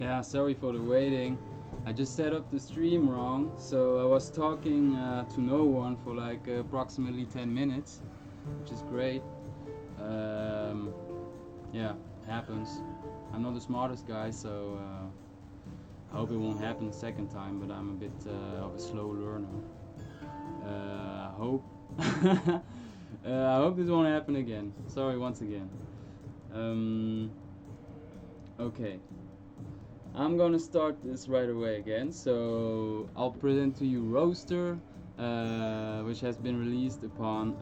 Yeah, sorry for the waiting. I just set up the stream wrong, so I was talking to no one for like approximately 10 minutes, which is great. Um, yeah, happens. I'm not the smartest guy, so I hope it won't happen the second time, but I'm a bit of a slow learner. I hope. I hope this won't happen again. Sorry once again. Um, okay. I'm gonna start this right away again. So I'll present to you Roaster, which has been released upon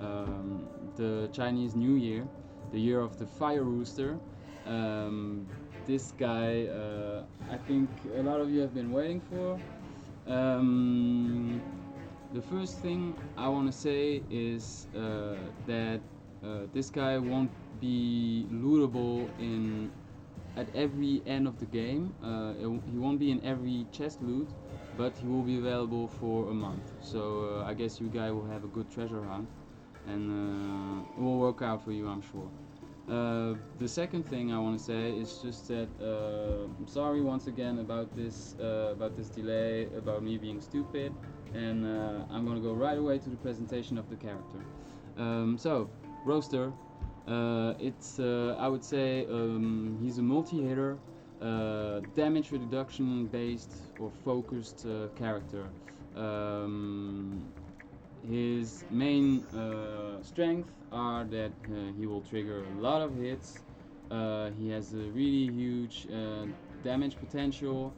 the Chinese New Year, the year of the Fire Rooster. Um, this guy, I think a lot of you have been waiting for. Um, the first thing I want to say is that this guy won't be lootable in at every end of the game. He won't be in every chest loot, but he will be available for a month. So I guess you guys will have a good treasure hunt, and it will work out for you, I'm sure. The second thing I want to say is just that I'm sorry once again about this delay, about me being stupid, and I'm gonna go right away to the presentation of the character. So, Roaster, it's I would say he's a multi-hitter, damage reduction based or focused character. Um, his main strengths are that he will trigger a lot of hits. He has a really huge damage potential,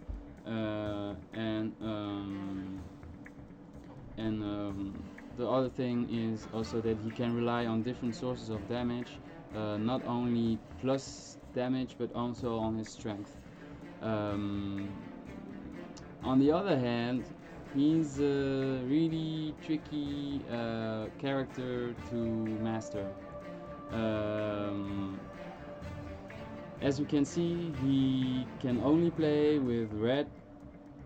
and the other thing is also that he can rely on different sources of damage, not only plus damage but also on his strength. Um, on the other hand, he's a really tricky character to master. Um, as you can see, he can only play with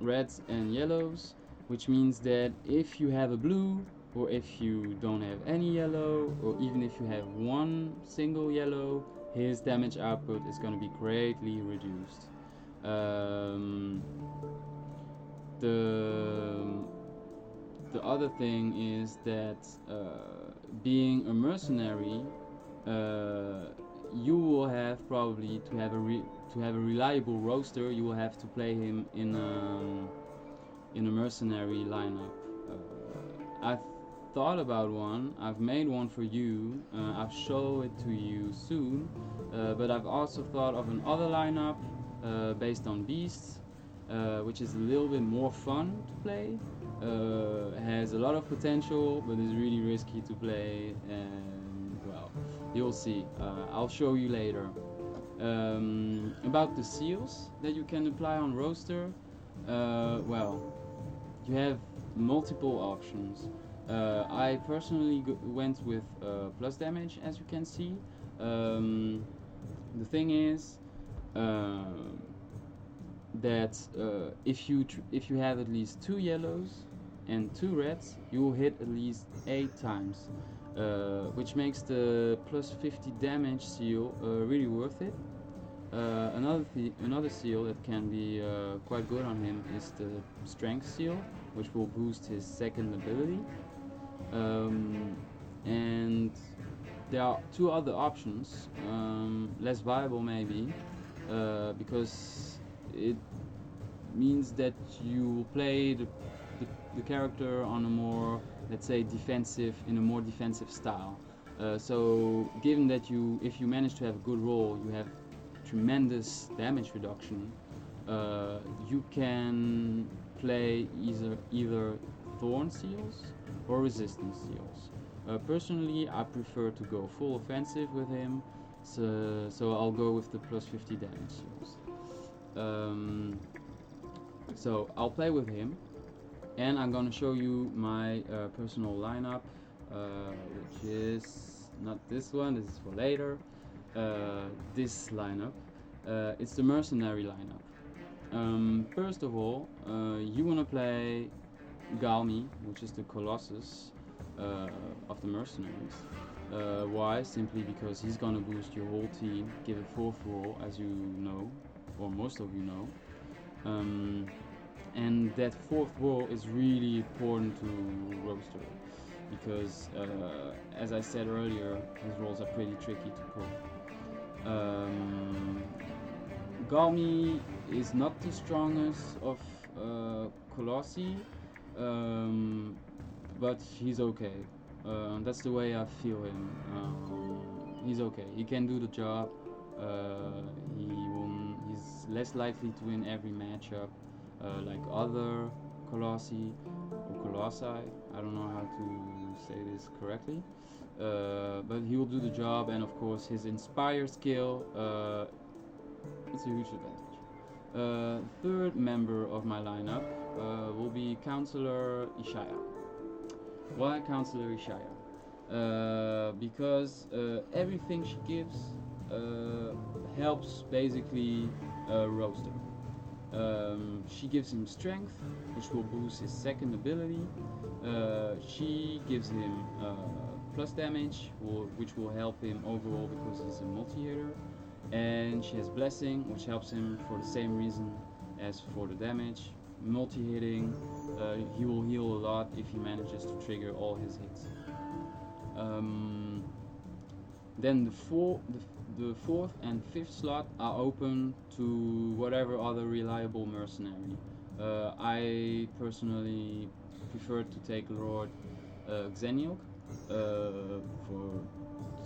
reds and yellows, which means that if you have a blue, or if you don't have any yellow, or even if you have one single yellow, his damage output is going to be greatly reduced. Um, the the other thing is that being a mercenary, uh, you will have probably to have a reliable roster. You will have to play him in a mercenary lineup. I've thought about one. I've made one for you. I'll show it to you soon. But I've also thought of another lineup based on beasts, which is a little bit more fun to play. Has a lot of potential, but is really risky to play. And well, you'll see. I'll show you later. About the seals that you can apply on roaster, well, you have multiple options. I personally went with plus damage, as you can see. Um, the thing is uh, that if you have at least two yellows and two reds, you will hit at least 8 times, which makes the plus 50 damage seal really worth it. Another seal that can be quite good on him is the strength seal, which will boost his second ability. Um, and there are two other options, less viable maybe, because it means that you play the character on a more, let's say, in a more defensive style. So given that if you manage to have a good roll, you have tremendous damage reduction, you can play either thorn seals or resistance seals. Personally, I prefer to go full offensive with him, so I'll go with the plus 50 damage seals. Um, so I'll play with him, and I'm gonna show you my personal lineup, which is not this one. This is for later. This lineup, it's the mercenary lineup. First of all, you wanna play Galmi, which is the Colossus of the mercenaries. Why? Simply because he's gonna boost your whole team, give a fourth roll, as you know, or most of you know. Um, and that fourth roll is really important to Roaster because, as I said earlier, his rolls are pretty tricky to pull. Galmi is not the strongest of Colossi, um, but he's okay. That's the way I feel him. He's okay. He can do the job. He's less likely to win every matchup, like other Colossi or Colossi. I don't know how to say this correctly. But he will do the job, and of course his Inspire skill, it's a huge advantage. Third member of my lineup will be Counselor Ishaya. Why Counselor Ishaya? Because everything she gives helps basically Roaster. She gives him strength, which will boost his second ability. She gives him plus damage, which will help him overall because he's a multi-hitter. And she has blessing, which helps him for the same reason as for the damage. Multi-hitting, he will heal a lot if he manages to trigger all his hits. Then the fourth and fifth slot are open to whatever other reliable mercenary. I personally prefer to take Lord Xeniok for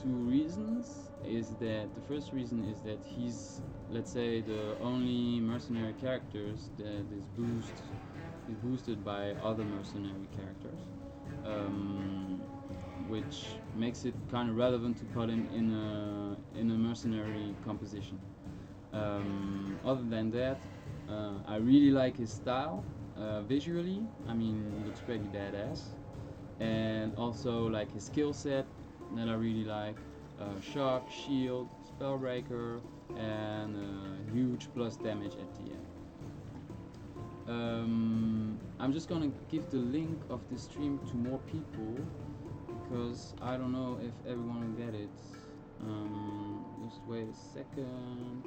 two reasons. The first reason is that he's, let's say, the only mercenary characters that is boosted by other mercenary characters, which makes it kind of relevant to put him in a mercenary composition. Other than that, I really like his style visually. I mean, he looks pretty badass, and also like his skill set that I really like. Shock, shield, spellbreaker, and huge plus damage at the end. I'm just gonna give the link of this stream to more people because I don't know if everyone will get it. Just wait a second.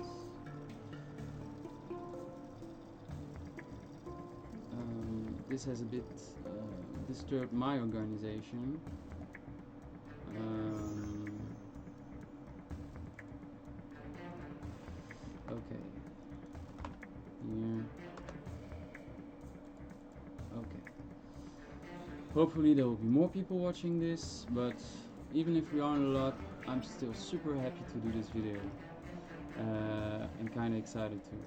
This has a bit disturbed my organization. Okay. Here. Okay. Hopefully there will be more people watching this, but even if we aren't a lot, I'm still super happy to do this video. And kinda excited too.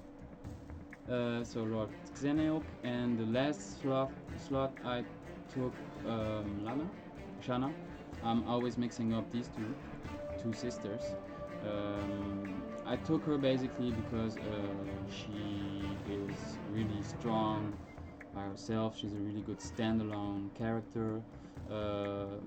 So Lord Xeneok, and the last slot I took Shana. I'm always mixing up these two sisters. I took her basically because she is really strong by herself. She's a really good standalone character.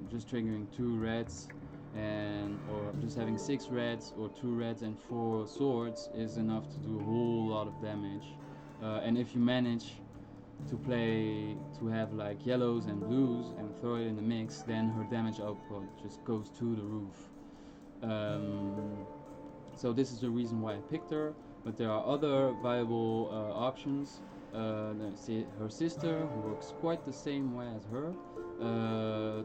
Just triggering 2 reds or just having 6 reds or 2 reds and 4 swords is enough to do a whole lot of damage. And if you manage to have like yellows and blues and throw it in the mix, then her damage output just goes to the roof. So this is the reason why I picked her, but there are other viable options. Her sister, who works quite the same way as her,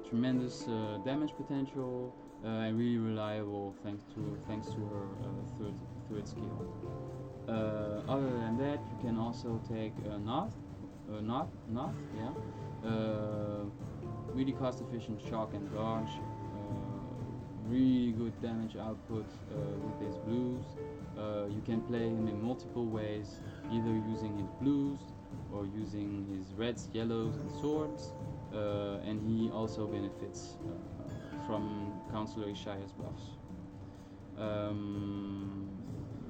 tremendous damage potential, and really reliable thanks to her third skill. Other than that, you can also take Noth, really cost efficient shock and dodge, really good damage output with his blues. You can play him in multiple ways, either using his blues or using his reds, yellows and swords, and he also benefits from Counselor Ishaya's buffs.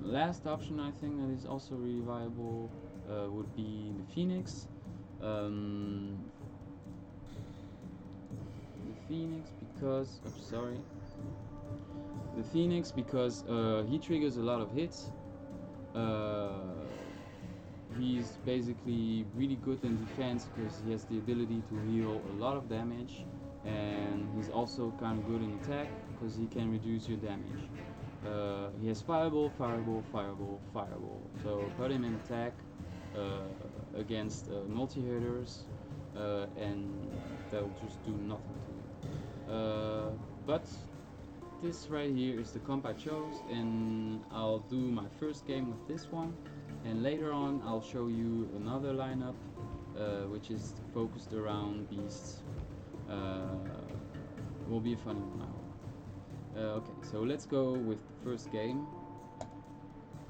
Last option I think that is also really viable would be the Phoenix. The Phoenix because he triggers a lot of hits. He's basically really good in defense because he has the ability to heal a lot of damage, and he's also kind of good in attack because he can reduce your damage. He has Fireball, Fireball, Fireball, Fireball. So put him in attack, against multi-hitters, and they'll just do nothing to you. But this right here is the comp I chose, and I'll do my first game with this one, and later on I'll show you another lineup which is focused around beasts. Will be a funny one, I hope. Okay, so let's go with the first game.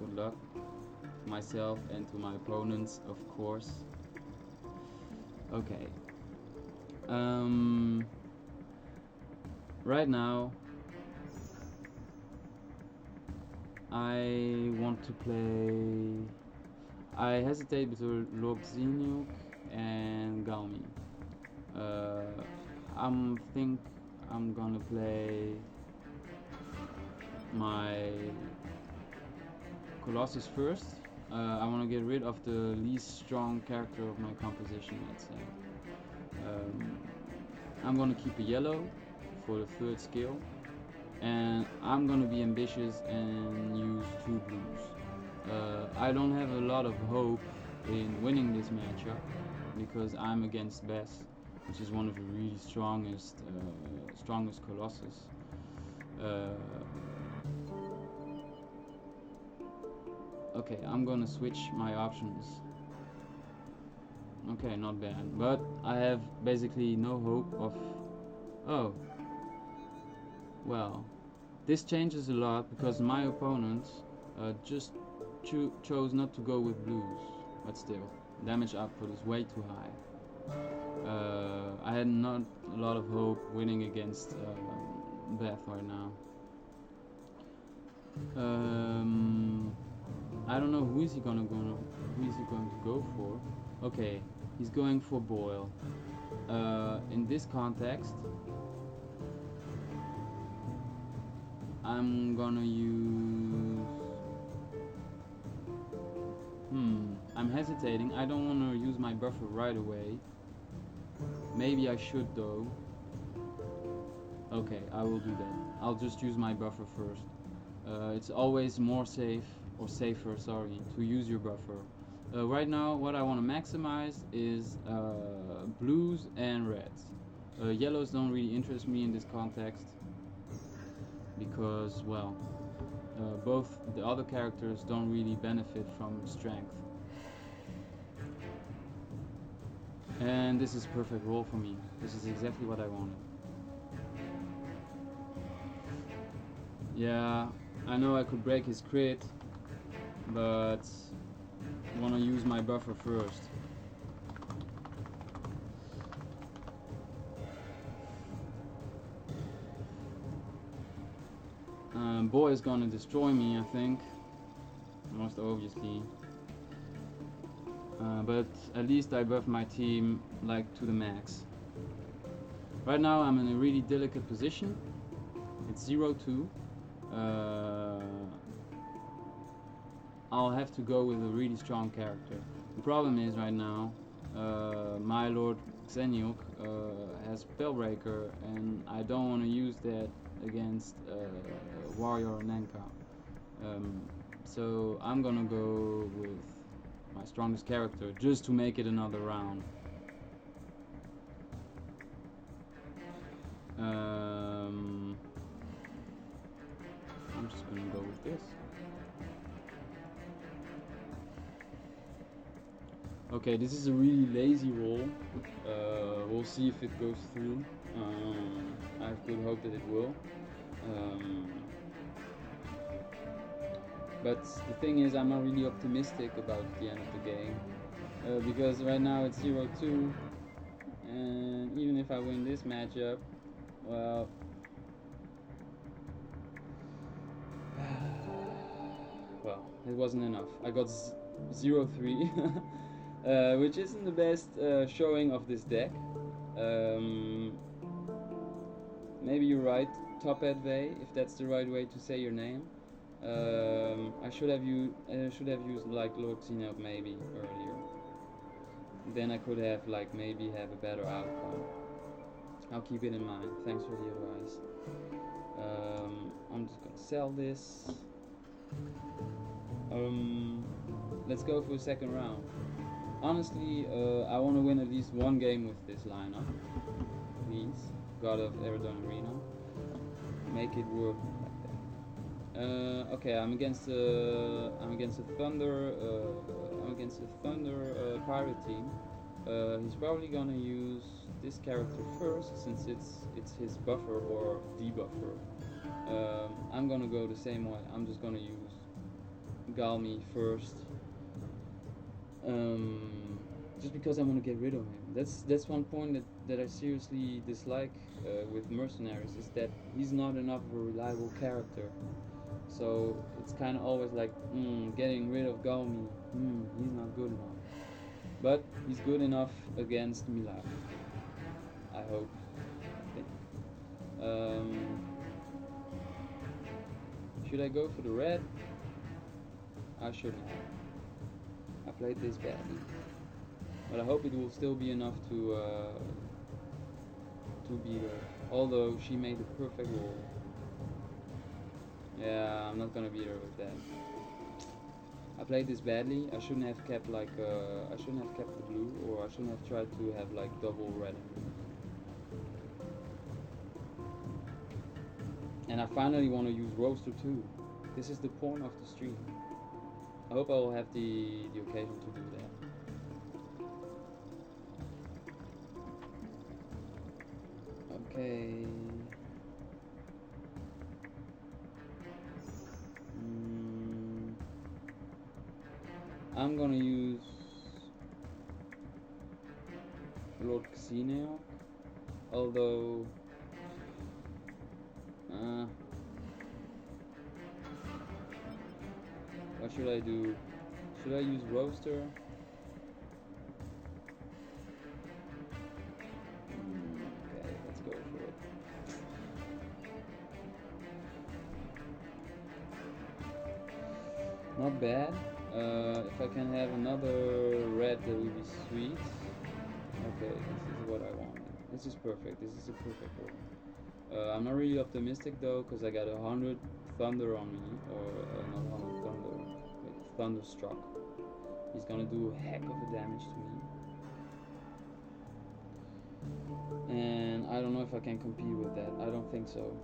Good luck to myself and to my opponents, of course. Okay. Right now I want to play. I hesitate between Lobziniuk and Galmi. I'm gonna play my Colossus first. I want to get rid of the least strong character of my composition, let's say. I'm gonna keep a yellow for the third skill, and I'm gonna be ambitious and use 2 blues. I don't have a lot of hope in winning this matchup because I'm against Bess, which is one of the really strongest Colossus. Okay, I'm gonna switch my options. Okay, not bad, but I have basically no hope of... Oh, well, this changes a lot because my opponent just chose not to go with blues, but still, damage output is way too high. I had not a lot of hope winning against Beth right now. I don't know who is he going to go for. Okay, he's going for Boyle. In this context, I'm gonna use... I'm hesitating. I don't want to use my buffer right away. Maybe I should though. Okay, I will do that. I'll just use my buffer first. It's always more safer, sorry, to use your buffer. Right now, what I want to maximize is blues and reds. Yellows don't really interest me in this context because, well, both the other characters don't really benefit from strength. And this is a perfect role for me. This is exactly what I wanted. Yeah, I know I could break his crit, but I want to use my buffer first. Boy is gonna destroy me, I think, most obviously. But at least I buff my team like to the max. Right now I'm in a really delicate position. It's 0-2. I'll have to go with a really strong character. The problem is right now, my Lord Xeniok has Spellbreaker, and I don't want to use that against Warrior or Nanka. So I'm gonna go with my strongest character just to make it another round. I'm just gonna go with this. Okay, this is a really lazy roll. We'll see if it goes through. I have good hope that it will. But the thing is, I'm not really optimistic about the end of the game. Because right now it's 0-2. And even if I win this matchup, well... well, it wasn't enough. I got 0-3. Which isn't the best showing of this deck. Maybe you're right, Topedve, if that's the right way to say your name. I should have used like Lord Xeniok maybe earlier. Then I could have maybe have a better outcome. I'll keep it in mind. Thanks for the advice. I'm just gonna sell this. Let's go for a second round. honestly, I want to win at least one game with this lineup. Please, God of Eredan Arena, make it work like that. Okay, I'm against the Thunder. I'm against the Thunder pirate team. He's probably gonna use this character first, since it's his buffer or debuffer. I'm gonna go the same way. I'm just gonna use Galmi first. Just because I want to get rid of him. That's one point that I seriously dislike with Mercenaries, is that he's not enough of a reliable character. So it's kind of always like, getting rid of Galmi, he's not good enough. But he's good enough against Milad, I hope. I think. Should I go for the red? I shouldn't. I played this badly, but I hope it will still be enough to beat her. Although she made the perfect roll. Yeah, I'm not gonna beat her with that. I played this badly. I shouldn't have kept I shouldn't have kept the blue, or I shouldn't have tried to have like double red and blue. And I finally want to use Rooster too. This is the point of the stream. I hope I will have the occasion to do that. Okay. I'm gonna use Lord Casino, although what should I do? Should I use Rooster? Okay, let's go for it. Not bad. If I can have another red, that would be sweet. Okay, this is what I wanted. This is perfect. This is a perfect roll. I'm not really optimistic though, because I got 100 thunder on me, or not 100 thunder, wait, thunderstruck. He's gonna do a heck of a damage to me, and I don't know if I can compete with that. I don't think so.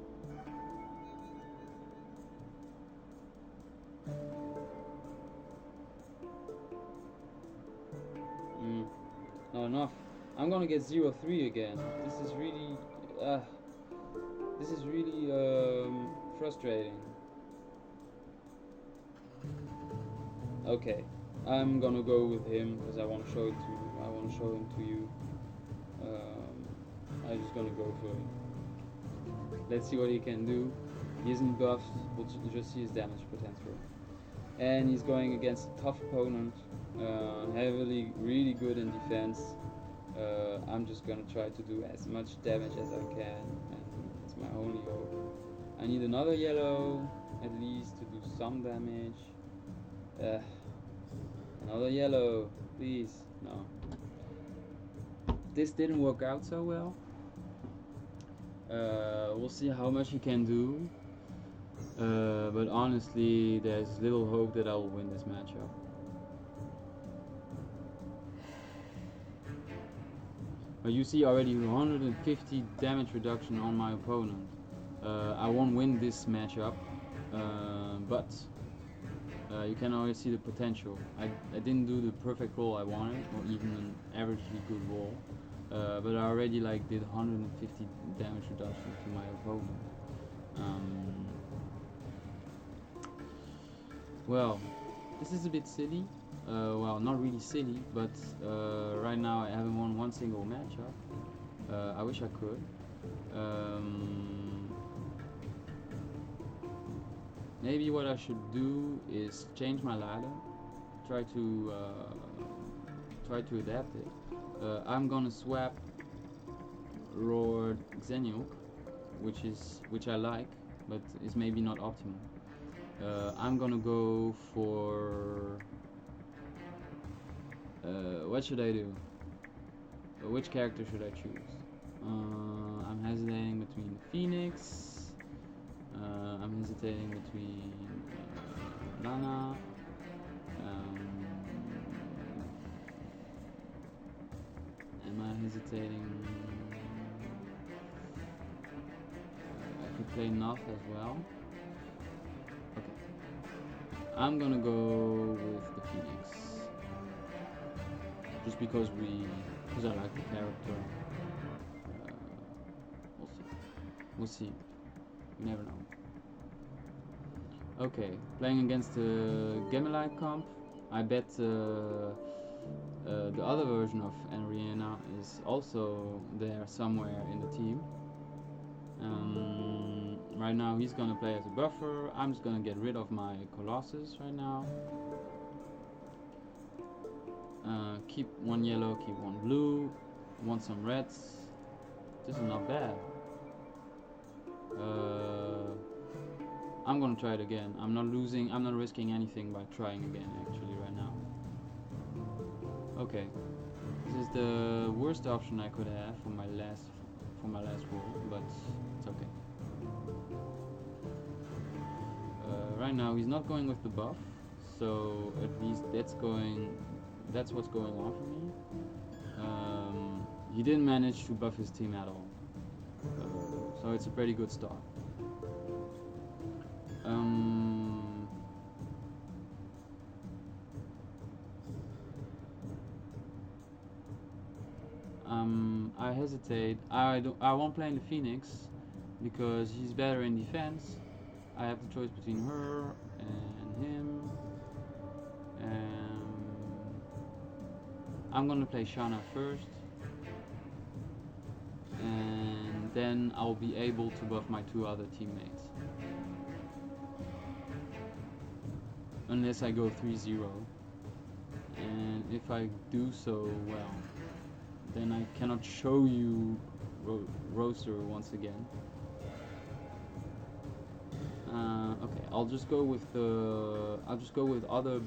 Not enough. I'm gonna get 0-3 again. This is really frustrating. Okay, I'm gonna go with him because I want to show him to you. I'm just gonna go for him. Let's see what he can do. He isn't buffed. We'll just see his damage potential. And he's going against a tough opponent, heavily, really good in defense. I'm just gonna try to do as much damage as I can, and it's my only hope. I need another yellow, at least, to do some damage. Another yellow, please. No. This didn't work out so well. We'll see how much he can do. But honestly, there's little hope that I will win this matchup. But you see already 150 damage reduction on my opponent. I won't win this matchup, but you can already see the potential. I didn't do the perfect roll I wanted, or even an averagely good roll, but I already did 150 damage reduction to my opponent. Well, this is a bit silly. Well, not really silly, but right now I haven't won one single matchup. I wish I could. Maybe what I should do is change my ladder, try to adapt it. I'm gonna swap Lord Xeniok, which I like, but is maybe not optimal. I'm gonna go for what should I do? Which character should I choose? I'm hesitating between Phoenix. I'm hesitating between Lana. hesitating. I could play Nuff as well. Okay. I'm gonna go with the Phoenix. Just because I like the character. We'll see. We'll see. You never know. Okay, playing against the Gemelite comp. I bet the other version of Eredan is also there somewhere in the team. Right now he's gonna play as a buffer. I'm just gonna get rid of my Colossus right now. Keep one yellow, keep one blue, want some reds. This is not bad. I'm gonna try it again. I'm not risking anything by trying again actually right now. Okay. This is the worst option I could have for my last roll, but it's okay. Right now he's not going with the buff, so at least that's what's going on for me. He didn't manage to buff his team at all, so it's a pretty good start. I hesitate. I won't play in the Phoenix because he's better in defense. I have the choice between her and him. I'm gonna play Shanna first, and then I'll be able to buff my two other teammates. Unless I go 3-0. And if I do so, well, then I cannot show you Rooster once again. Okay, I'll just go with other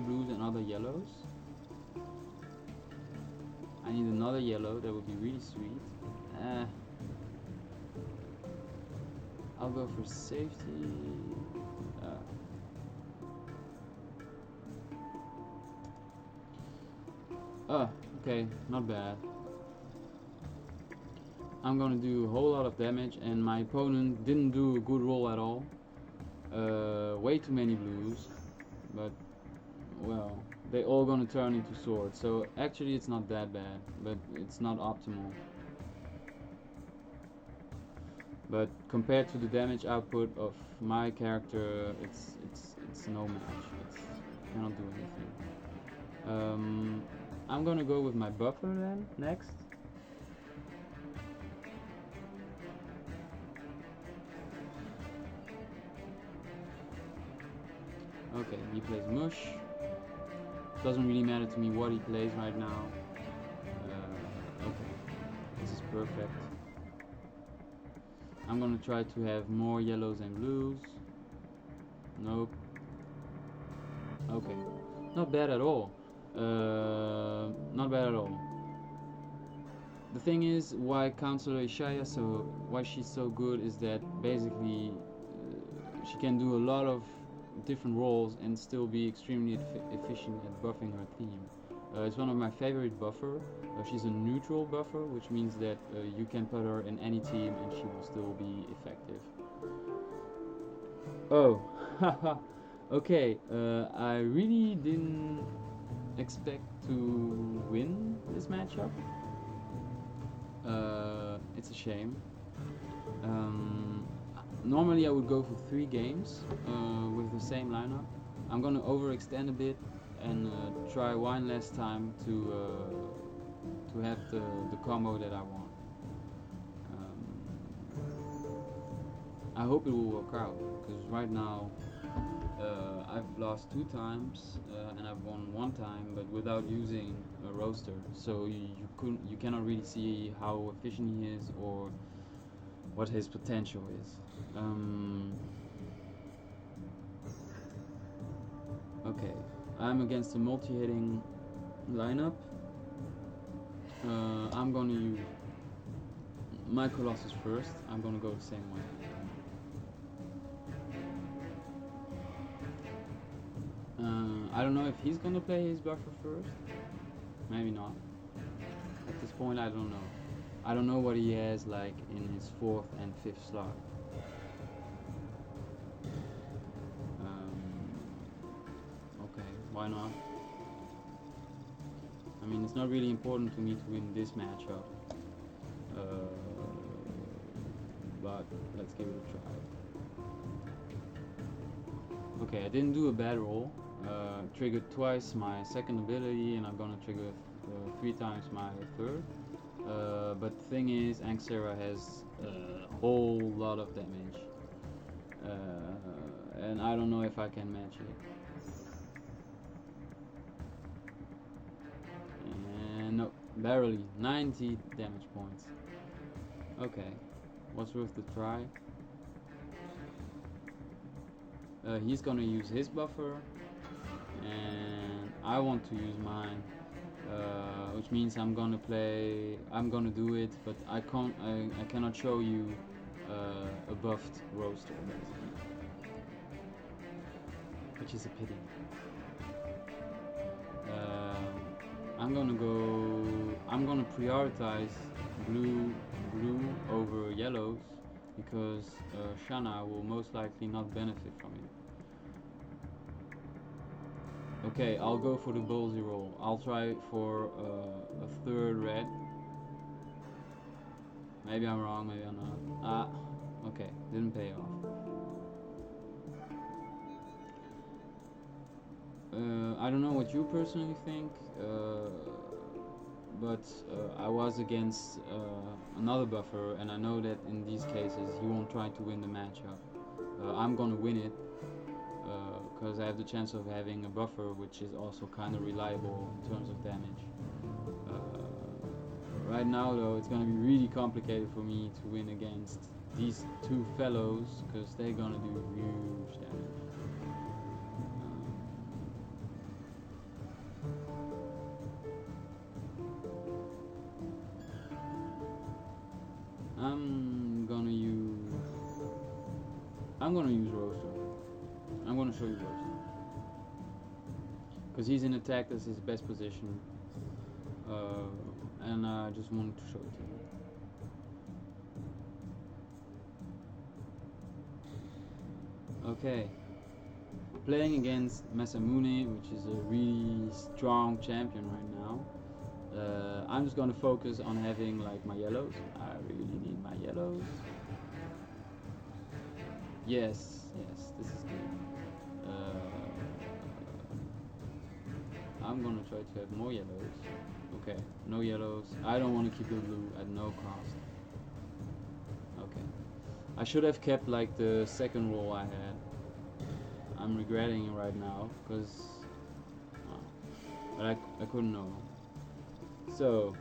blues and other yellows. I need another yellow. That would be really sweet. I'll go for safety. Okay, not bad. I'm gonna do a whole lot of damage, and my opponent didn't do a good roll at all. Way too many blues, but well, they all gonna turn into swords, so actually it's not that bad, but it's not optimal. But compared to the damage output of my character, it's no match. It cannot do anything. I'm gonna go with my buffer then next. Okay, he plays Mush. Doesn't really matter to me what he plays right now. Okay, this is perfect. I'm gonna try to have more yellows and blues. Nope. Okay, not bad at all. Not bad at all. The thing is, why Counselor Ishaya why she's so good is that basically she can do a lot of different roles and still be extremely efficient at buffing her team. It's one of my favorite buffer. She's a neutral buffer, which means that you can put her in any team and she will still be effective. Oh, haha. Okay, I really didn't expect to win this matchup. It's a shame. Normally I would go for 3 games with the same lineup. I'm gonna overextend a bit and try one last time to have the combo that I want. I hope it will work out, because right now I've lost 2 times and I've won 1 time, but without using a roaster. So you cannot really see how efficient he is or what his potential is. Okay, I'm against a multi-hitting lineup. I'm gonna use my Colossus first. I'm gonna go the same way. I don't know if he's gonna play his buffer first. Maybe not. At this point I don't know. I don't know what he has like in his 4th and 5th slot. Okay, why not? I mean, it's not really important to me to win this matchup, but let's give it a try. Okay, I didn't do a bad roll. Triggered twice my second ability, and I'm gonna trigger 3 times my 3rd. But the thing is, Angsera has a whole lot of damage, and I don't know if I can match it. And no, barely 90 damage points. Okay, what's worth the try? He's gonna use his buffer, and I want to use mine, which means I'm gonna do it, but I cannot show you a buffed roaster, basically, which is a pity. I'm gonna prioritize blue over yellows, because Shanna will most likely not benefit from it. Okay, I'll go for the ballsy roll. I'll try for a 3rd red. Maybe I'm wrong, maybe I'm not. Okay, didn't pay off. I don't know what you personally think, but I was against another buffer, and I know that in these cases he won't try to win the matchup. I'm gonna win it, because I have the chance of having a buffer which is also kind of reliable in terms of damage. Right now though, it's gonna be really complicated for me to win against these 2 fellows, because they're gonna do huge damage. I'm gonna use Roaster. I'm gonna show you Roaster, because he's in attack. That's his best position, and I just wanted to show it to you. Okay, playing against Mercenary, which is a really strong champion right now. I'm just gonna focus on having like my yellows. I really need my yellows. Yes, this is good. I'm gonna try to have more yellows. Okay, no yellows. I don't want to keep the blue at no cost. Okay, I should have kept like the 2nd roll I had. I'm regretting it right now, because but I couldn't know. So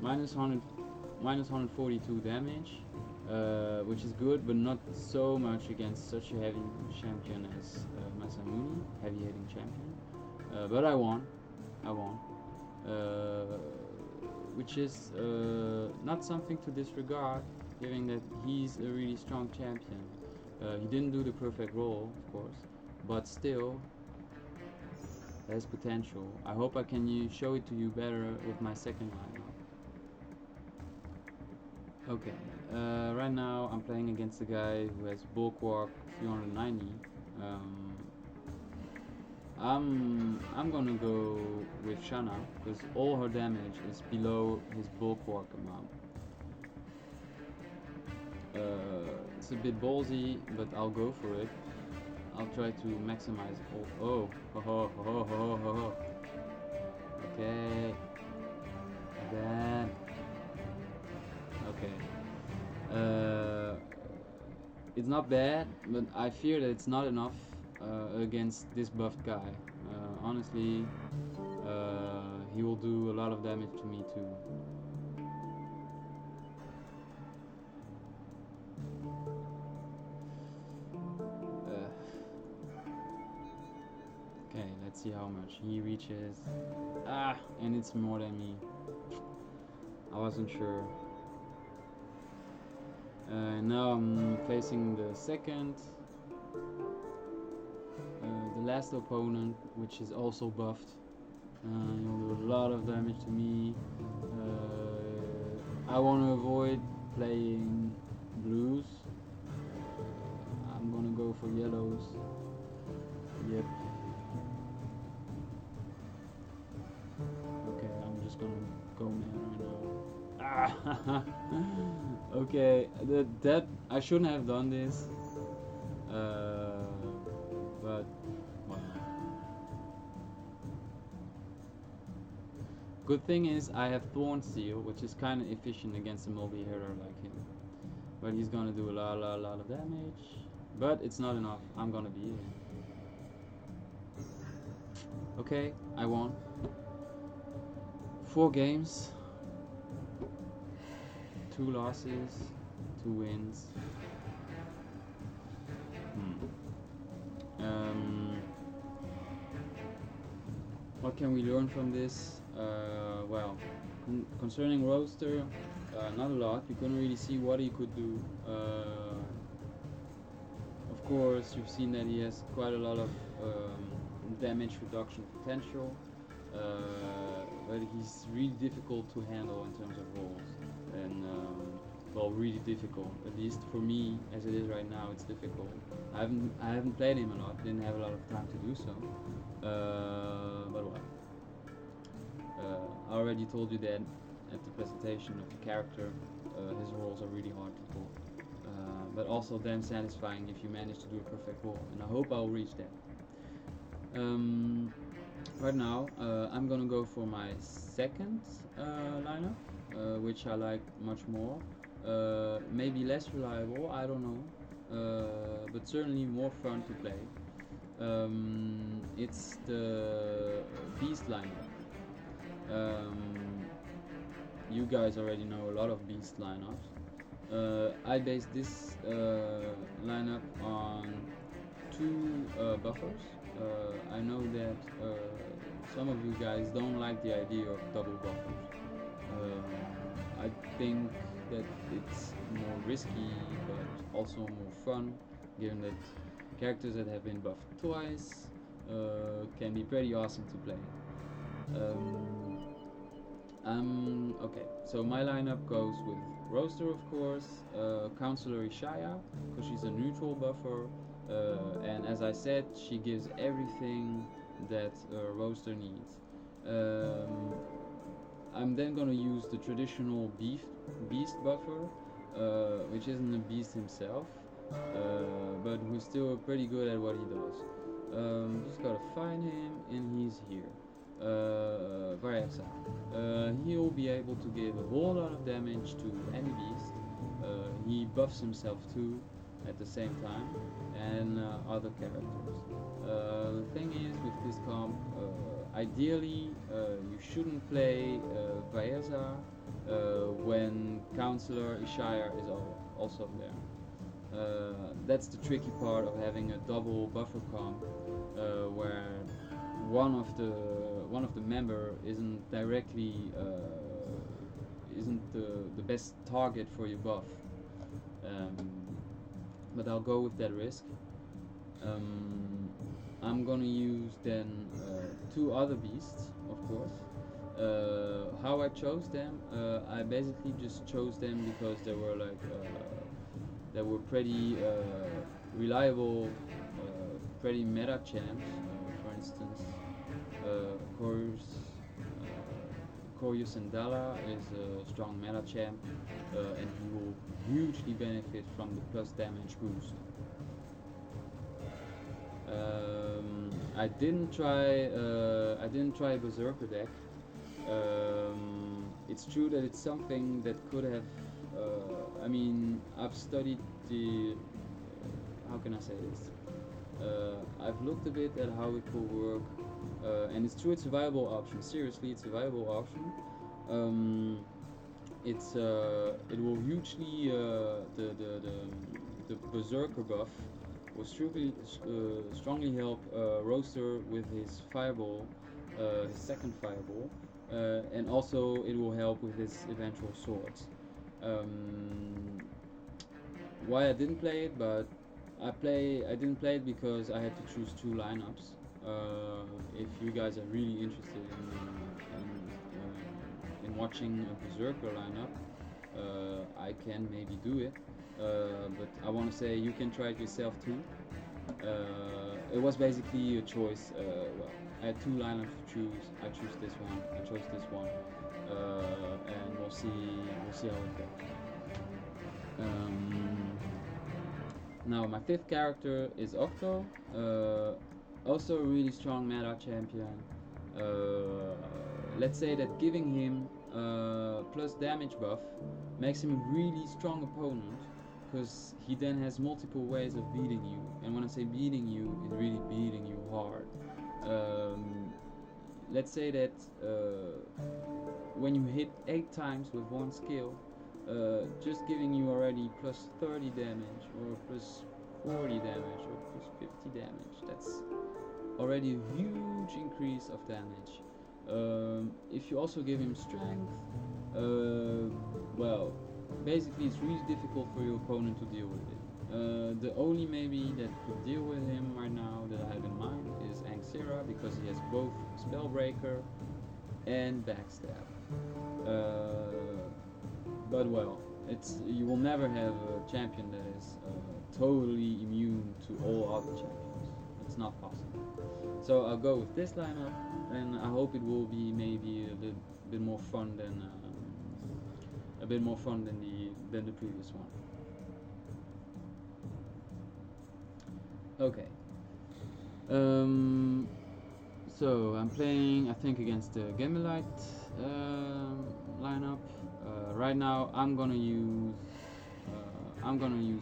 minus 142 damage, which is good, but not so much against such a heavy champion as Masamune, heavy hitting champion. But I won, which is not something to disregard, given that he's a really strong champion. He didn't do the perfect roll, of course, but still has potential. I hope I can show it to you better with my 2nd lineup. Okay, right now I'm playing against a guy who has Bulwark 390. I'm gonna go with Shanna, because all her damage is below his Bulwark amount. It's a bit ballsy, but I'll go for it. I'll try to maximize all. Okay. Bad. Okay. It's not bad, but I fear that it's not enough against this buffed guy. Honestly, he will do a lot of damage to me too. Okay, let's see how much he reaches. And it's more than me. I wasn't sure. Now I'm facing the 2nd, the last opponent, which is also buffed. He'll do a lot of damage to me. I want to avoid playing blues. I'm gonna go for yellows. Yep. Okay, I'm just gonna go mad right now. Ah! Okay, that I shouldn't have done this. But well. Good thing is I have Thorn Seal, which is kind of efficient against a multi-hitter like him. But he's gonna do a lot of damage. But it's not enough. I'm gonna be in. Okay, I won. 4 games, 2 losses, 2 wins. What can we learn from this? Well, concerning Rooster, not a lot. You couldn't really see what he could do. Of course, you've seen that he has quite a lot of damage reduction potential, but he's really difficult to handle in terms of rolls, and well, really difficult. At least for me, as it is right now, it's difficult. I haven't played him a lot. Didn't have a lot of time to do so. But what? I already told you that at the presentation of the character, his rolls are really hard to pull. But also damn satisfying if you manage to do a perfect roll, and I hope I'll reach that. Right now, I'm gonna go for my second lineup, which I like much more. Maybe less reliable, I don't know, but certainly more fun to play. It's the Beast lineup. You guys already know a lot of Beast lineups. I based this lineup on 2 buffers. I know that some of you guys don't like the idea of double buffers. I think that it's more risky, but also more fun, given that characters that have been buffed twice can be pretty awesome to play. Okay, so my lineup goes with Rooster, of course, Counselor Ishaya, because she's a neutral buffer, and as I said, she gives everything that Rooster needs. I'm then going to use the traditional beast buffer, which isn't a beast himself, but who's still pretty good at what he does. Just gotta find him, and he's here. Varesa. He'll be able to give a whole lot of damage to any beast. He buffs himself too at the same time, and other characters. The thing is, with this comp, ideally you shouldn't play Varesa when Counselor Ishaya is also there. That's the tricky part of having a double buffer comp, where one of the member isn't directly isn't the best target for your buff. But I'll go with that risk. I'm gonna use then 2 other beasts, of course. How I chose them, I basically just chose them because they were pretty reliable, pretty meta champs. For instance, Corius Sandala is a strong meta champ, and he will hugely benefit from the plus damage boost. I didn't try Berserker deck. It's true that it's something that could have. I mean, I've studied the. How can I say this? I've looked a bit at how it could work, and it's true it's a viable option. Seriously, it's a viable option. It will hugely the Berserker buff will strongly help Rooster with his fireball, his second fireball, and also it will help with his eventual swords. Why I didn't play it, but I didn't play it because I had to choose 2 lineups. If you guys are really interested in watching a Berserker lineup, I can maybe do it. But I want to say you can try it yourself too. It was basically a choice. Well, I had two lineups to choose. I chose this one. And we'll see. We'll see how it goes. Now my fifth character is Octo. Also a really strong meta champion. Let's say that giving him plus damage buff makes him a really strong opponent, because he then has multiple ways of beating you. And when I say beating you, it's really beating you hard. Let's say that when you hit 8 times with one skill, just giving you already plus 30 damage or plus 40 damage or plus 50 damage, that's already a huge increase of damage. If you also give him strength, well, basically it's really difficult for your opponent to deal with it. The only maybe that could deal with him right now that I have in mind is Angsera, because he has both Spellbreaker and Backstab. But well, you will never have a champion that is totally immune to all other champions. It's not possible. So I'll go with this lineup, and I hope it will be maybe a little bit more fun than the previous one. Okay. So I'm playing, I think, against the Gamelite lineup. Right now I'm gonna use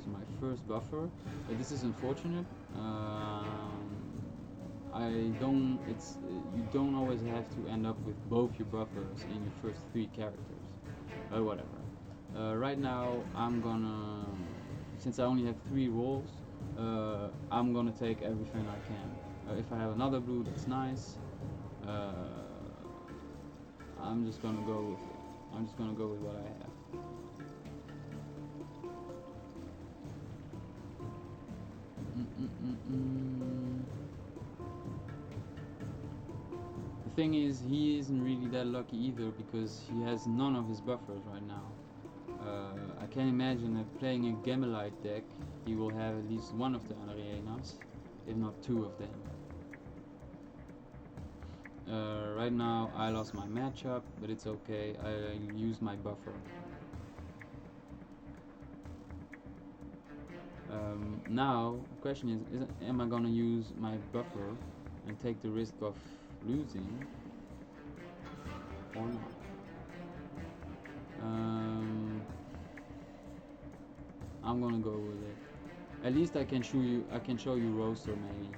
my first buffer. This is unfortunate. You don't always have to end up with both your buffers in your first 3 characters. Whatever. Right now I'm gonna, since I only have 3 rolls, I'm gonna take everything I can. If I have another blue, that's nice. I'm just gonna go with it. I'm just gonna go with what I have. The thing is, he isn't really that lucky either, because he has none of his buffers right now. I can imagine that playing a Gamelite deck, he will have at least one of the Arenas, if not 2 of them. Right now I lost my matchup, but it's okay, I used my buffer. Now the question is am I gonna use my buffer and take the risk of losing or not? I'm gonna go with it. At least I can show you Rooster maybe,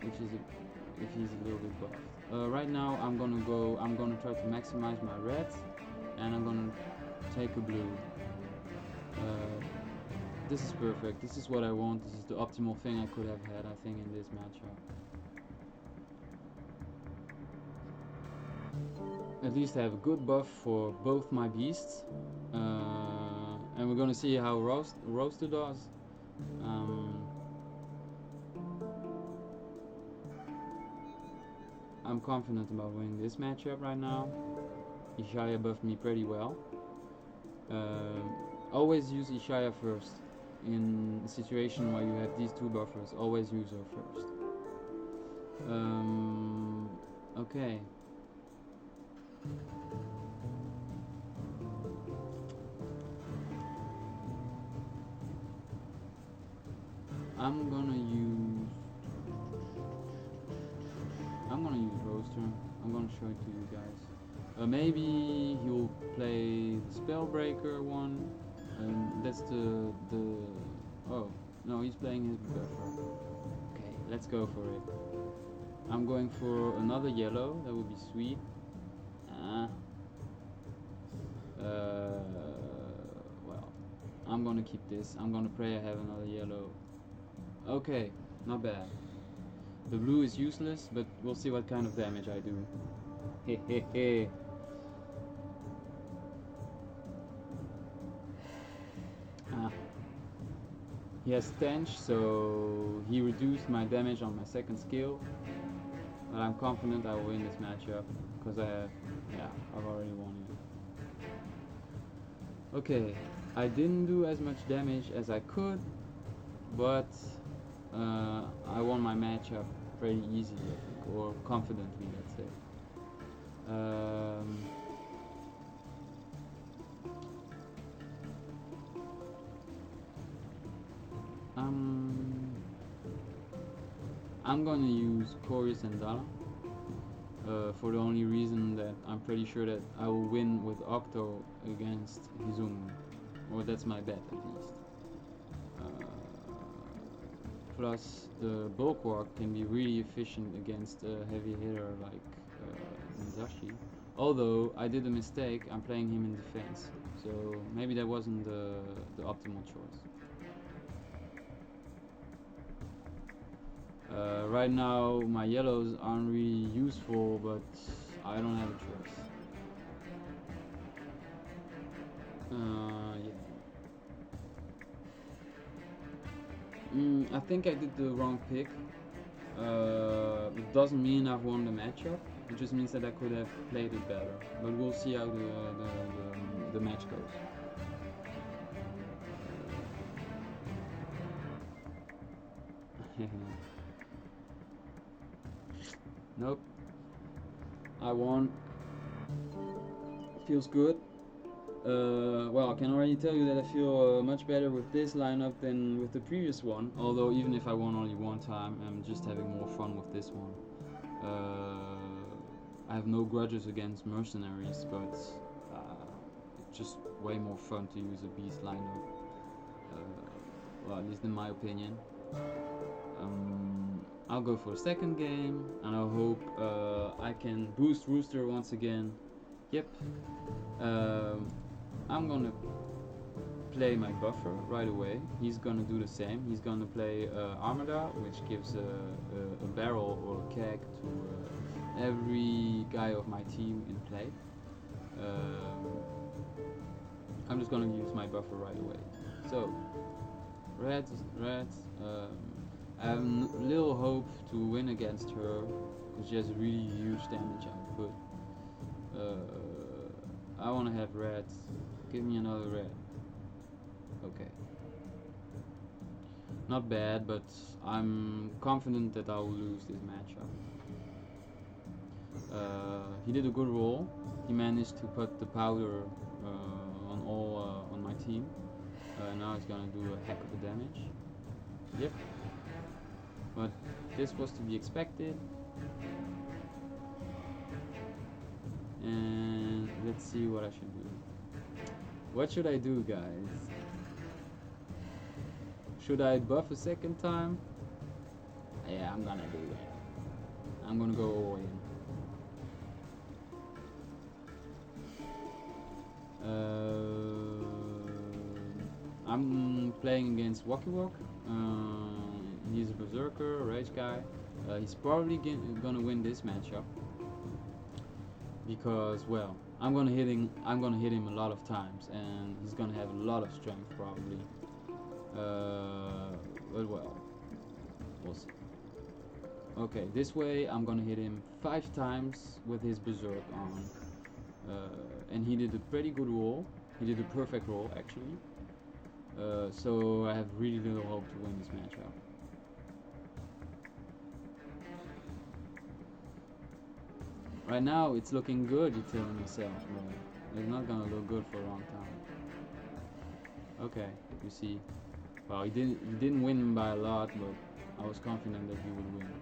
if he's a little bit buffed. Right now I'm gonna try to maximize my red, and I'm gonna take a blue. This is perfect. This is what I want. This is the optimal thing I could have had, I think, in this matchup. At least I have a good buff for both my beasts. And we're gonna see how Rooster does. I'm confident about winning this matchup right now. Ishaya buffed me pretty well. Always use Ishaya first. In a situation where you have these 2 buffers, always use her first. Okay. I'm gonna use Rooster. I'm gonna show it to you guys. Maybe he'll play the Spellbreaker one. That's the oh no, he's playing his buffer. Okay, let's go for it. I'm going for another yellow. That would be sweet. Well, I'm gonna keep this. I'm gonna pray I have another yellow. Okay, not bad. The blue is useless, but we'll see what kind of damage I do. Hehehe. He has stench, so he reduced my damage on my second skill. But I'm confident I will win this matchup, because I've already won it. Okay, I didn't do as much damage as I could, but I won my matchup pretty easily, I think, or confidently, let's say. Um, I'm I'm gonna use coincidentally for the only reason that I'm pretty sure that I will win with Octo against Hizumu, or that's my bet at least. Uh, Plus, the bulwark can be really efficient against a heavy hitter like Mizashi. Although I did a mistake, I'm playing him in defense, so maybe that wasn't the optimal choice. Right now, my yellows aren't really useful, but I don't have a choice. Yeah. I think I did the wrong pick. It doesn't mean I've won the matchup. It just means that I could have played it better. But we'll see how the match goes. Nope. I won. Feels good. Well, I can already tell you that I feel much better with this lineup than with the previous one. Although even if I won only one time, I'm just having more fun with this one. I have no grudges against mercenaries, but it's just way more fun to use a beast lineup. Well, at least in my opinion. I'll go for a second game, and I hope I can boost Rooster once again. Yep. I'm gonna play my buffer right away. He's gonna do the same. He's gonna play Armada, which gives a barrel or a keg to every guy of my team in play. I'm just gonna use my buffer right away. So, red. I have little hope to win against her because she has really huge damage output. I want to have red. Give me another red. Okay. Not bad, but I'm confident that I will lose this matchup. He did a good roll. He managed to put the powder on my team. Now he's gonna do a heck of a damage. Yep. But this was to be expected. And let's see what I should do. What should I do, guys? Should I buff a second time? Yeah, I'm gonna do it. I'm gonna go all in. I'm playing against Wok. He's a berserker, a rage guy. He's probably gonna win this matchup because, well, I'm gonna hit him a lot of times, and he's gonna have a lot of strength probably. But well, we'll see. Okay, this way I'm gonna hit him 5 times with his berserk on, and he did a pretty good roll. He did a perfect roll actually. So I have really little hope to win this matchup. Right now it's looking good, you're telling yourself, but it's not gonna look good for a long time. Okay, you see. Well, he didn't win by a lot, but I was confident that he would win.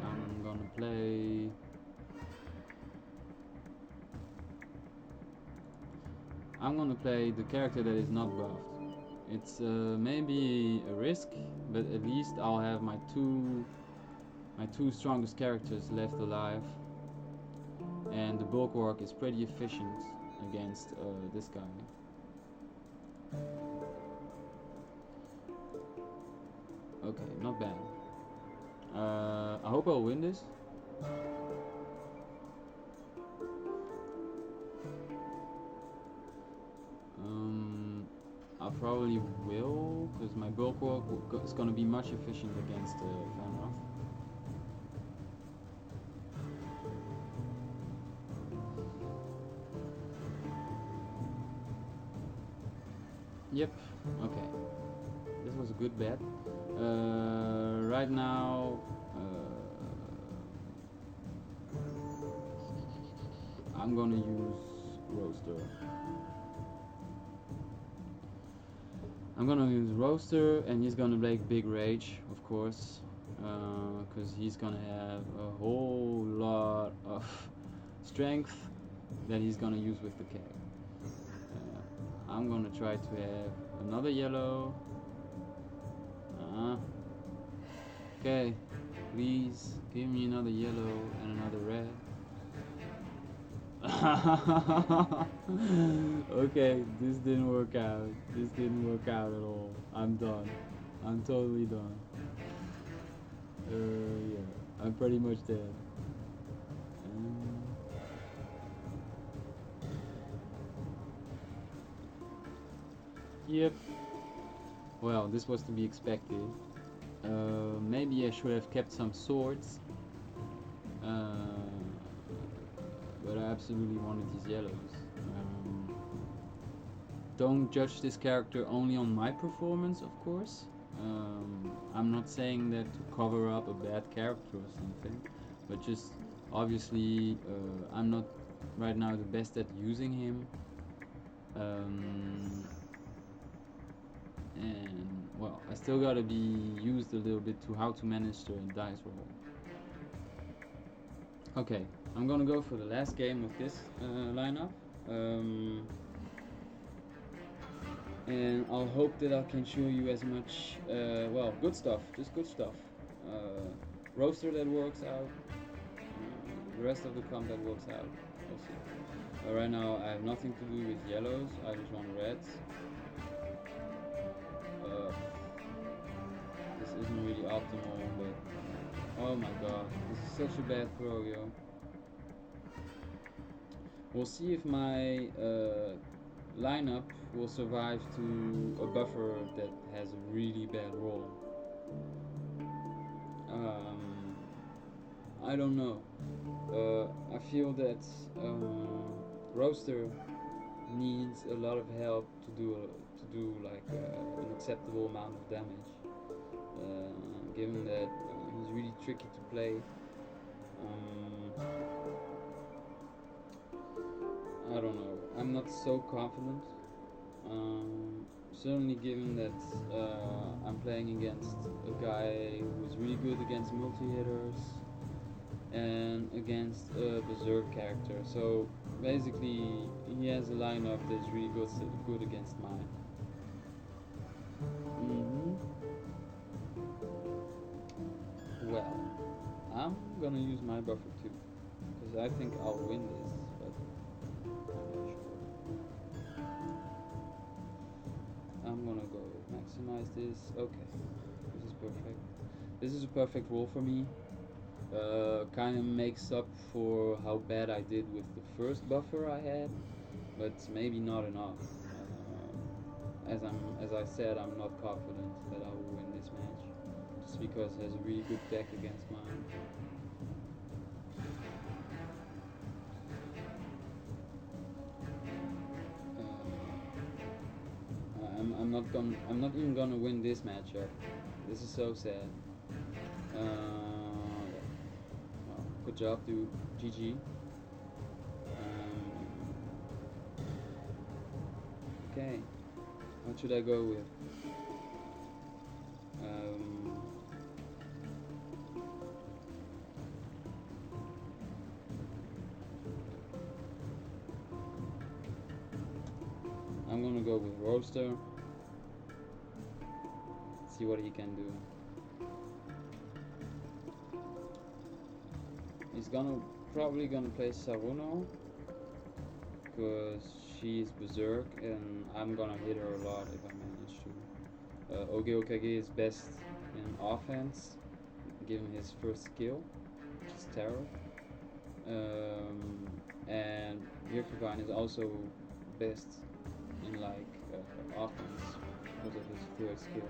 I'm gonna play. I'm gonna play the character that is not buffed. It's maybe a risk, but at least I'll have my two strongest characters left alive, and the bulwark is pretty efficient against this guy. Okay, not bad. I hope I'll win this. I probably will, because my bulwark is going to be much efficient against Fenrir. Yep, okay. This was a good bet. Right now, I'm gonna use Roaster. I'm gonna use Roaster, and he's gonna make big rage, of course, because he's gonna have a whole lot of strength that he's gonna use with the keg. I'm gonna try to have another yellow. Okay, please give me another yellow and another red. Okay, this didn't work out. This didn't work out at all. I'm done. I'm totally done. Yeah, I'm pretty much dead. Yep. Well, this was to be expected. Maybe I should have kept some swords. But I absolutely wanted these yellows. Don't judge this character only on my performance, of course. I'm not saying that to cover up a bad character or something, but just obviously I'm not right now the best at using him. And well, I still gotta be used a little bit to how to manage the dice roll. Okay, I'm gonna go for the last game of this lineup. And I'll hope that I can show you as much, well, good stuff, just good stuff. Roaster that works out, the rest of the comp that works out, we'll see. Right now I have nothing to do with yellows, I just want reds. This isn't really optimal, but oh my god, this is such a bad throw, yo. We'll see if my lineup will survive to a buffer that has a really bad roll. I don't know. I feel that Roaster needs a lot of help to do like an acceptable amount of damage. Given that he's really tricky to play. I don't know. I'm not so confident. Certainly given that I'm playing against a guy who's really good against multi-hitters and against a berserk character. So basically he has a lineup that's really good against mine. Well, I'm gonna use my buffer too, because I think I'll win this, but I'm not sure. I'm gonna go maximize this. Okay, this is perfect. This is a perfect roll for me. Kind of makes up for how bad I did with the first buffer I had, but maybe not enough. As I said, I'm not confident that I will win this match, just because it has a really good deck against mine. I'm not even gonna win this matchup. This is so sad. Well, good job, dude. GG. Okay. What should I go with? I'm gonna go with Roaster. See what he can do. He's probably gonna play Saruno, because she's berserk and I'm gonna hit her a lot if I manage to. Oge Okage is best in offense, given his first skill, which is Terror. And Virfivine is also best in like offense because of his third skill.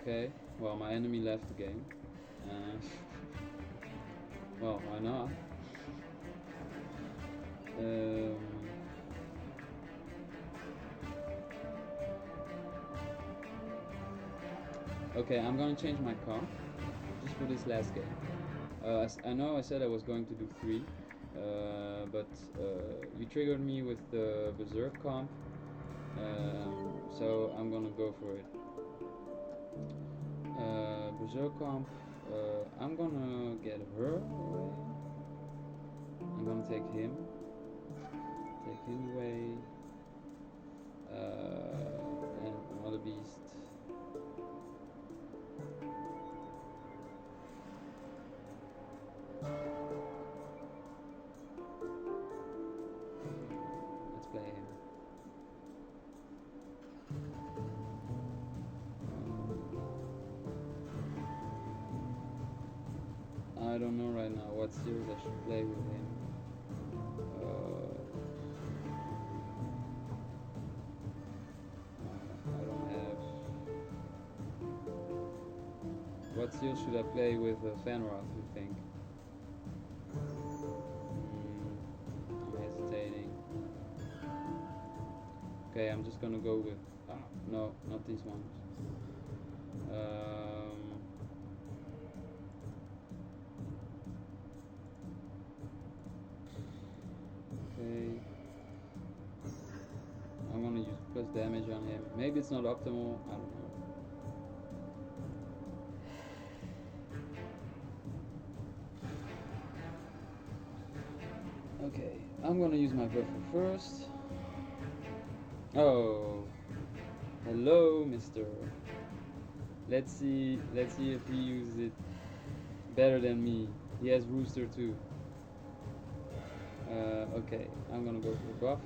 Okay, well, my enemy left the game. Well, why not? Okay, I'm gonna change my comp just for this last game. I know I said I was going to do 3, but you triggered me with the Berserk comp, so I'm gonna go for it. Berserk comp, I'm gonna get her away. I'm gonna take him away, and another beast. Let's play him. I don't know right now what series I should play with him. I don't have. What series should I play with Fenroth, you think? I'm hesitating. Okay, I'm just gonna go with. No, not these ones. Okay. I'm gonna use plus damage on him. Maybe it's not optimal, I don't know. Okay, I'm gonna use my buffer first. Oh, hello, mister. Let's see if he uses it better than me. He has Rooster too. Okay, I'm gonna go for a buff.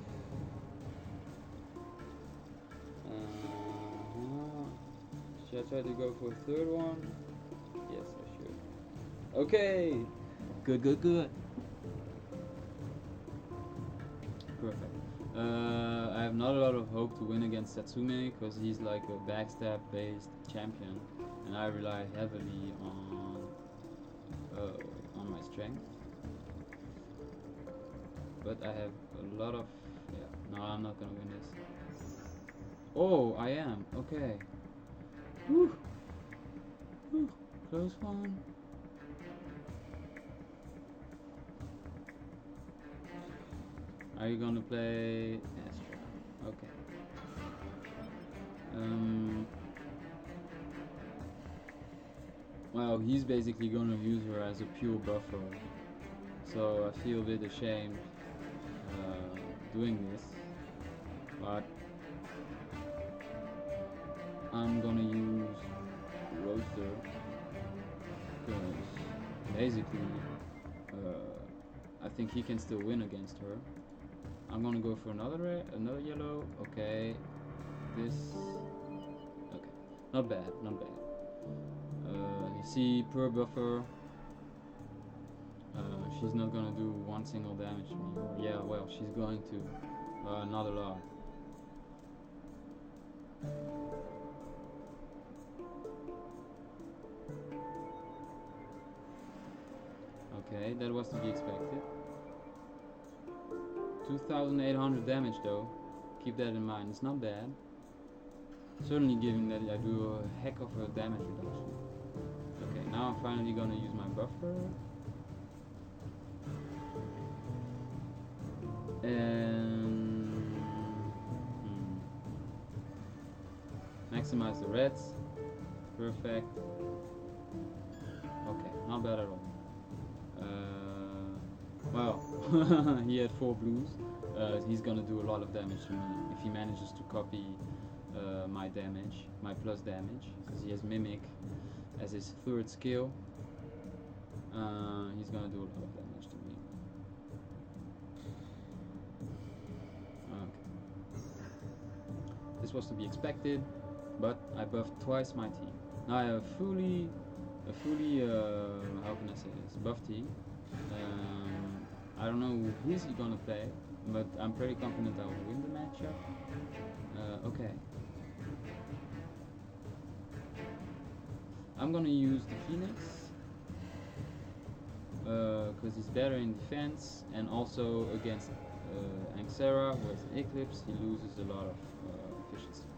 Should I try to go for a third one? Yes, I should. Okay, good. Perfect. I have not a lot of hope to win against Satsume because he's like a backstab based champion, and I rely heavily on my strength. But I have a lot of no, I'm not gonna win this. Oh, I am. Okay. Whew. Close one. Are you gonna play Astra? Okay. Well, he's basically gonna use her as a pure buffer, so I feel a bit ashamed doing this, but I'm gonna use Roaster because basically I think he can still win against her. I'm gonna go for another yellow. Okay, this. Okay, not bad. You see, per buffer, she's not gonna do one single damage to me. Yeah, well, she's going to. Not a lot. Okay, that was to be expected. 2,800 damage though. Keep that in mind. It's not bad. Certainly given that I do a heck of a damage reduction. Okay, now I'm finally gonna use my buffer. And maximize the reds. Perfect. Okay, not bad at all. Well, he had 4 blues. He's gonna do a lot of damage to me if he manages to copy my damage, my plus damage, because he has Mimic as his 3rd skill. He's gonna do a lot of damage to me. Okay. This was to be expected, but I buffed twice my team. Now I have a fully how can I say this, buff team. I don't know who is he gonna play, but I'm pretty confident I will win the matchup. I'm gonna use the Phoenix because he's better in defense, and also against Anxera, who has an Eclipse, he loses a lot of efficiency.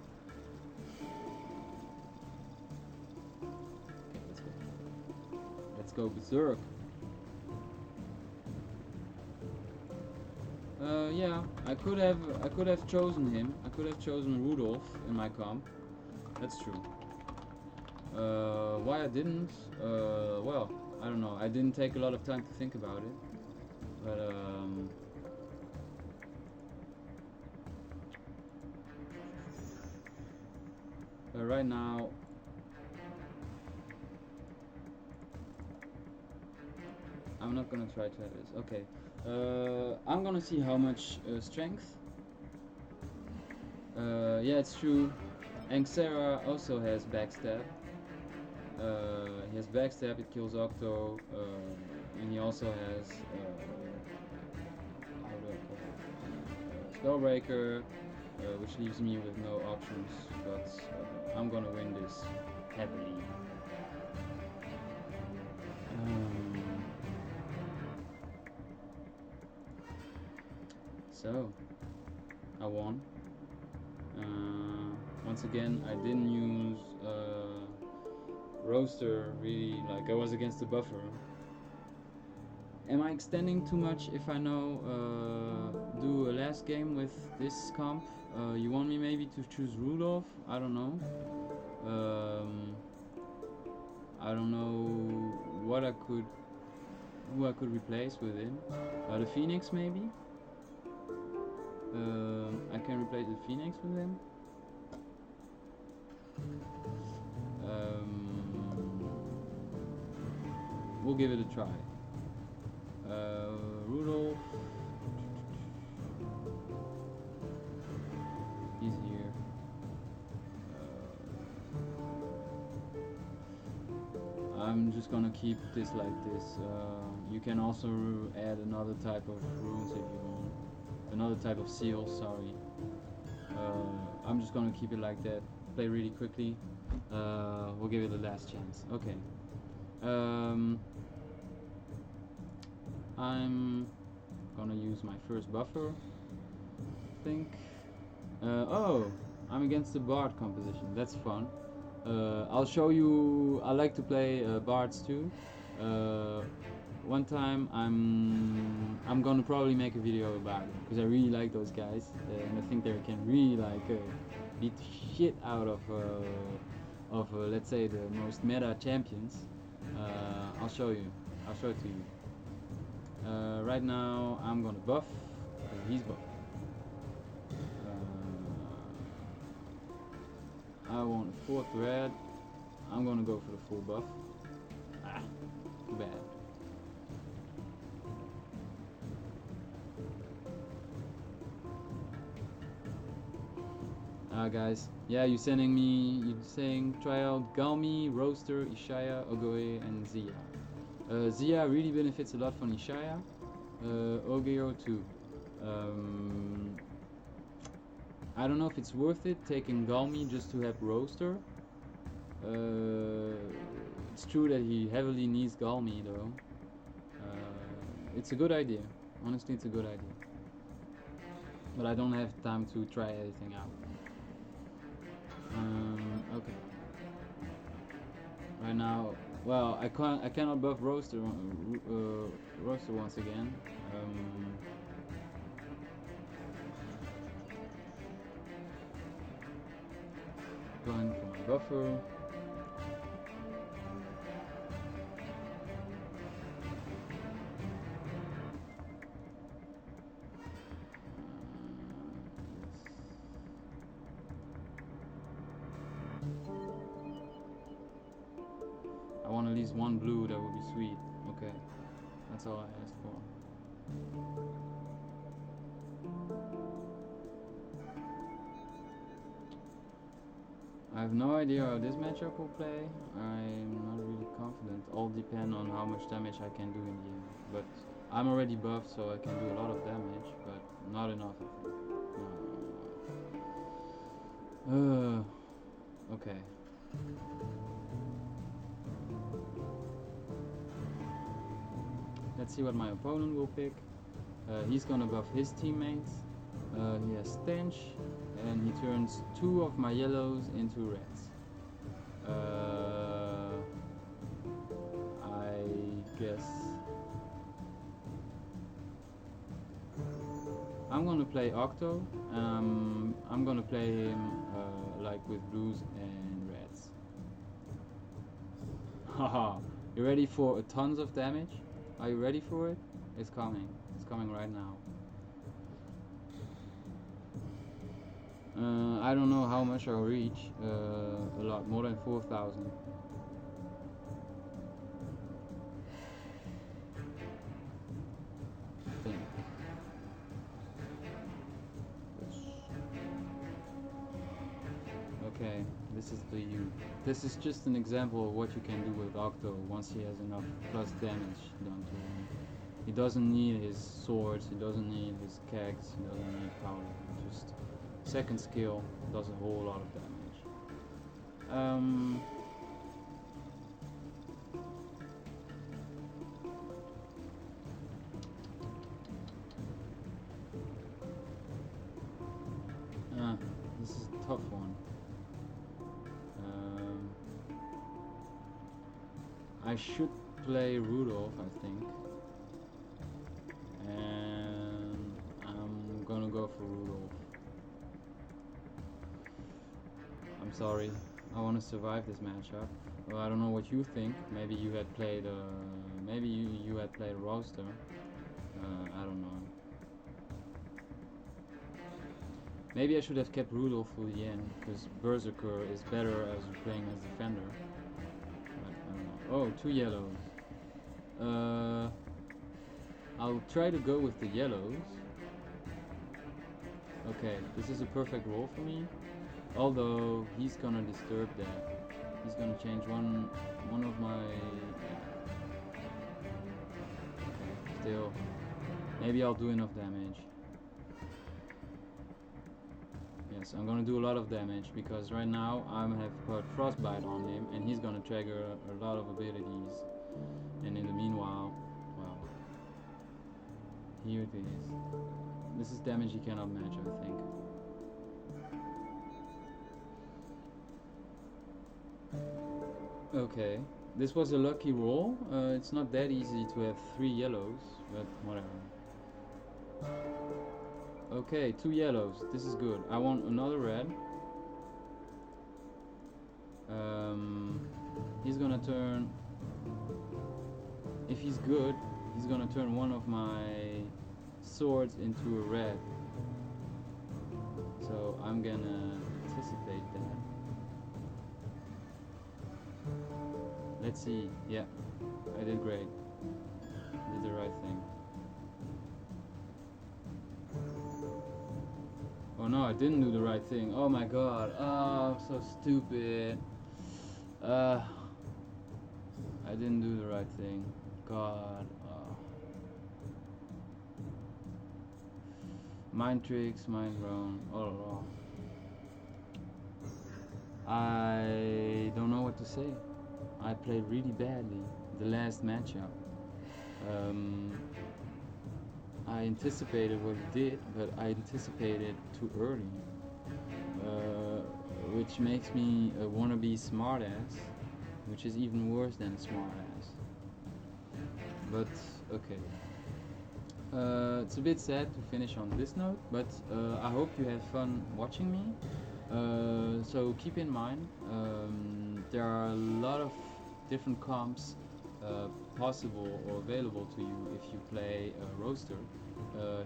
Okay, let's go. Let's go berserk. Yeah, I could have chosen him. I could have chosen Rudolph in my comp. That's true. Why I didn't? Well, I don't know. I didn't take a lot of time to think about it. But right now, I'm not gonna try this. Okay. I'm gonna see how much strength. Yeah, it's true. Anxera also has backstab. He has backstab, it kills Octo, and he also has how do I call it? Spellbreaker, which leaves me with no options, but I'm gonna win this heavily. So, I won. Once again, I didn't use Rooster really, like I was against the buffer. Am I extending too much if I know do a last game with this comp? You want me maybe to choose Rudolph? I don't know. I don't know what who I could replace with him. The Phoenix maybe? I can replace the Phoenix with him. We'll give it a try. Rudolph. He's here. I'm just gonna keep this like this. You can also add another type of runes if you want. Another type of seal, sorry. I'm just gonna keep it like that. Play really quickly. We'll give it a last chance. Okay. I'm gonna use my first buffer, I think. Oh, I'm against the Bard composition. That's fun. I'll show you. I like to play Bards too. One time I'm gonna probably make a video about it because I really like those guys and I think they can really like beat the shit out of let's say the most meta champions. I'll show you. I'll show it to you. Right now I'm gonna buff. He's buff. I want a 4th red. I'm gonna go for the full buff. Ah, too bad. Guys, yeah, you're saying try out Galmi, Roaster, Ishaya, Ogoe, and Zia. Zia really benefits a lot from Ishaya. Ogeo too. I don't know if it's worth it taking Galmi just to have Roaster. It's true that he heavily needs Galmi though. It's a good idea. Honestly, it's a good idea. But I don't have time to try everything out. Okay. Right now, well, I cannot buff Roaster once again. Going for my buffer. I want at least one blue, that would be sweet. Okay, that's all I asked for. I have no idea how this matchup will play. I'm not really confident. All depend on how much damage I can do in the end. But I'm already buffed, so I can do a lot of damage, but not enough, I think. Okay. let's see what my opponent will pick. He's gonna buff his teammates. He has Stench, and he turns 2 of my yellows into reds. I guess I'm gonna play Octo. I'm gonna play him like with blues and reds. Haha, you ready for tons of damage? Are you ready for it? It's coming. It's coming right now. I don't know how much I'll reach. A lot, more than 4,000. Okay, this is the U. This is just an example of what you can do with Octo once he has enough plus damage done to him. He doesn't need his swords, he doesn't need his kegs, he doesn't need powder. Just second skill does a whole lot of damage. This is a tough one. I should play Rudolph, I think. And I'm gonna go for Rudolph. I'm sorry, I want to survive this matchup. Well, I don't know what you think. Maybe you had played, maybe you had played Rooster. I don't know. Maybe I should have kept Rudolph for the end, because Berserker is better as playing as defender. But I don't know. Oh, 2 yellows. I'll try to go with the yellows. Okay, this is a perfect roll for me. Although he's gonna disturb that. He's gonna change one of my. Okay, still. Maybe I'll do enough damage. Yes, I'm gonna do a lot of damage because right now I have put Frostbite on him and he's gonna trigger a lot of abilities. And in the meanwhile, well, here it is. This is damage he cannot match, I think. Okay, this was a lucky roll. It's not that easy to have 3 yellows, but whatever. Okay, 2 yellows. This is good. I want another red. He's gonna turn. If he's good, he's gonna turn one of my swords into a red. So I'm gonna anticipate that. Let's see. Yeah, I did great. I did the right thing. Oh no, I didn't do the right thing. Oh my god. Oh, I'm so stupid. I didn't do the right thing. God. Mind tricks, mind grown. Oh. I don't know what to say. I played really badly the last matchup. I anticipated what he did, but I anticipated too early, which makes me a wannabe smartass, which is even worse than a smartass. But okay, it's a bit sad to finish on this note, but I hope you had fun watching me. So keep in mind, there are a lot of different comps possible or available to you if you play a Rooster.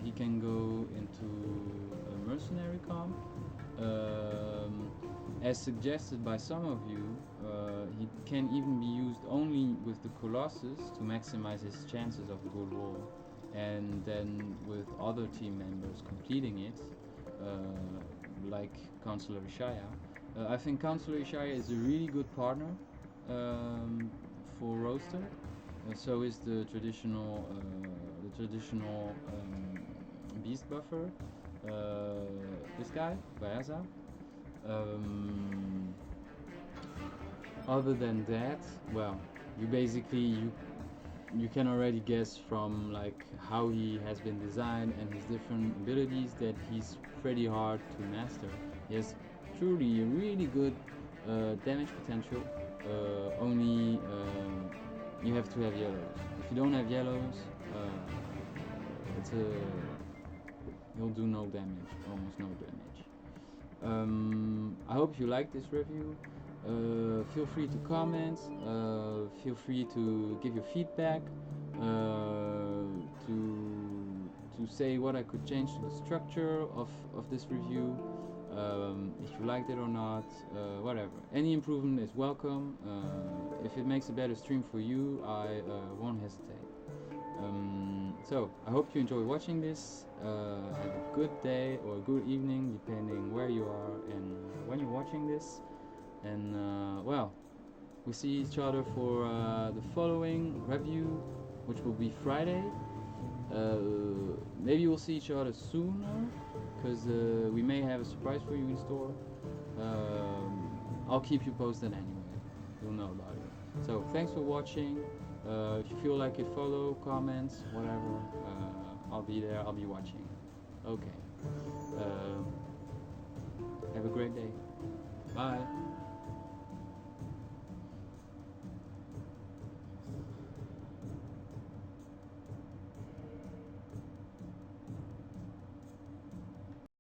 He can go into a Mercenary comp. As suggested by some of you, he can even be used only with the Colossus to maximize his chances of a good roll, and then with other team members completing it, like Counselor Ishaya. I think Counselor Ishaya is a really good partner for Rooster. So is the traditional beast buffer. This guy, Bayaza. Other than that, well, you basically you can already guess from like how he has been designed and his different abilities that he's pretty hard to master. He has truly a really good damage potential. Only you have to have yellows. If you don't have yellows, it's a you'll do no damage, almost no damage. I hope you like this review. Feel free to comment. Feel free to give your feedback. To say what I could change to the structure of this review. If you liked it or not, whatever. Any improvement is welcome. If it makes a better stream for you, I won't hesitate. So I hope you enjoy watching this. Have a good day or a good evening, depending where you are and when you're watching this. And well, we see each other for the following review, which will be Friday. Maybe we'll see each other sooner, because we may have a surprise for you in store. I'll keep you posted anyway. You'll know about it. So thanks for watching. If you feel like it, follow, comments, whatever. I'll be there. I'll be watching. Okay. Have a great day. Bye.